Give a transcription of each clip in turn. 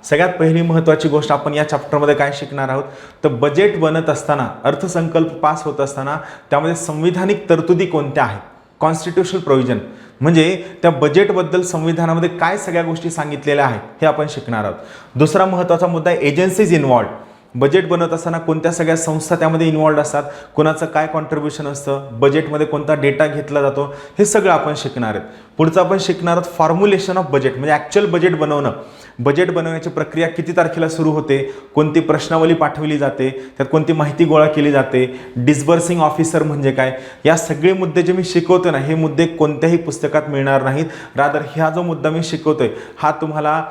सगळ्यात पहिली महत्त्वाची गोष्ट आपण या चॅप्टरमध्ये काय शिकणार आहोत, तर बजेट बनत असताना, अर्थसंकल्प पास होत असताना त्यामध्ये संविधानिक तरतुदी कोणत्या आहेत, कॉन्स्टिट्यूशनल प्रोव्हिजन, म्हणजे त्या बजेटबद्दल संविधानामध्ये काय सगळ्या गोष्टी सांगितलेल्या आहेत हे आपण शिकणार आहोत। दुसरा महत्त्वाचा मुद्दा आहे एजन्सीज इन्व्हॉल्ड, बजेट बनत असताना कोणत्या सगळ्या संस्था त्यामध्ये इन्व्हॉल्ड असतात, कोणाचं काय कॉन्ट्रीब्युशन असतं, बजेटमध्ये कोणता डेटा घेतला जातो, हे सगळं आपण शिकणार आहेत। पुढचं आपण शिकणार आहोत फॉर्म्युलेशन ऑफ बजेट, म्हणजे ॲक्च्युअल बजेट बनवणं, बजेट बनवण्याची प्रक्रिया किती तारखेला सुरू होते, कोणती प्रश्नावली पाठवली जाते, त्यात कोणती माहिती गोळा केली जाते, डिस्बर्सिंग ऑफिसर म्हणजे काय, या सगळे मुद्दे जे मी शिकवतो ना, हे मुद्दे कोणत्याही पुस्तकात मिळणार नाहीत। रादर हा जो मुद्दा मी शिकवतोय हा तुम्हाला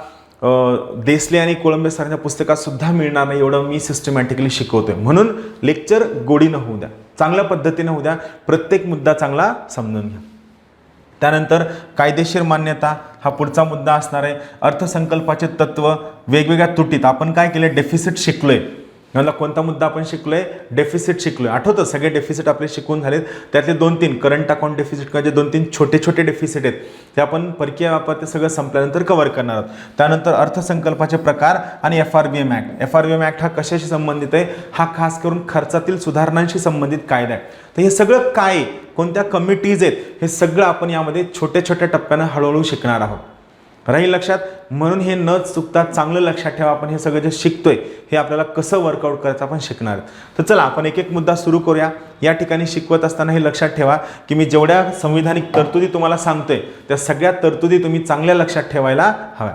देसले आणि कोळंबे सरांच्या पुस्तकात सुद्धा मिळणार नाही, एवढं मी सिस्टमॅटिकली शिकवतोय। म्हणून लेक्चर गोडीनं होऊ द्या, चांगल्या पद्धतीने होऊ द्या, प्रत्येक मुद्दा चांगला समजून घ्या। त्यानंतर कायदेशीर मान्यता हा पुढचा मुद्दा असणार आहे। अर्थसंकल्पाचे तत्व, वेगवेगळ्या तुटीत आपण काय केले, डेफिसिट शिकलोय। मला कोणता मुद्दा आपण शिकलोय, डेफिसिट शिकलोय, आठवतं सगळे डेफिसिट आपले शिकून झालेत, त्यातले 2-3 करंट अकाउंट डेफिसिट म्हणजे 2-3 छोटे छोटे डेफिसिट आहेत, ते आपण परकीय व्यापार ते सगळं संपल्यानंतर कव्हर करणार आहोत। त्यानंतर अर्थसंकल्पाचे प्रकार आणि FRBM ॲक्ट, FRBM ॲक्ट हा कशाशी संबंधित आहे, हा खास करून खर्चातील सुधारणांशी संबंधित कायदा आहे। तर हे सगळं काय, कोणत्या कमिटीज आहेत, हे सगळं आपण यामध्ये छोट्या छोट्या टप्प्यानं हळूहळू शिकणार आहोत, राहील लक्षात। म्हणून हे न चुकता चांगलं लक्षात ठेवा, आपण हे सगळं जे शिकतोय हे आपल्याला कसं वर्कआउट करायचं आपण शिकणार। तर चला आपण एक एक मुद्दा सुरू करूया। या ठिकाणी शिकवत असताना हे लक्षात ठेवा की मी जेवढ्या संविधानिक तरतुदी तुम्हाला सांगतोय त्या सगळ्या तरतुदी तुम्ही चांगल्या लक्षात ठेवायला हव्या।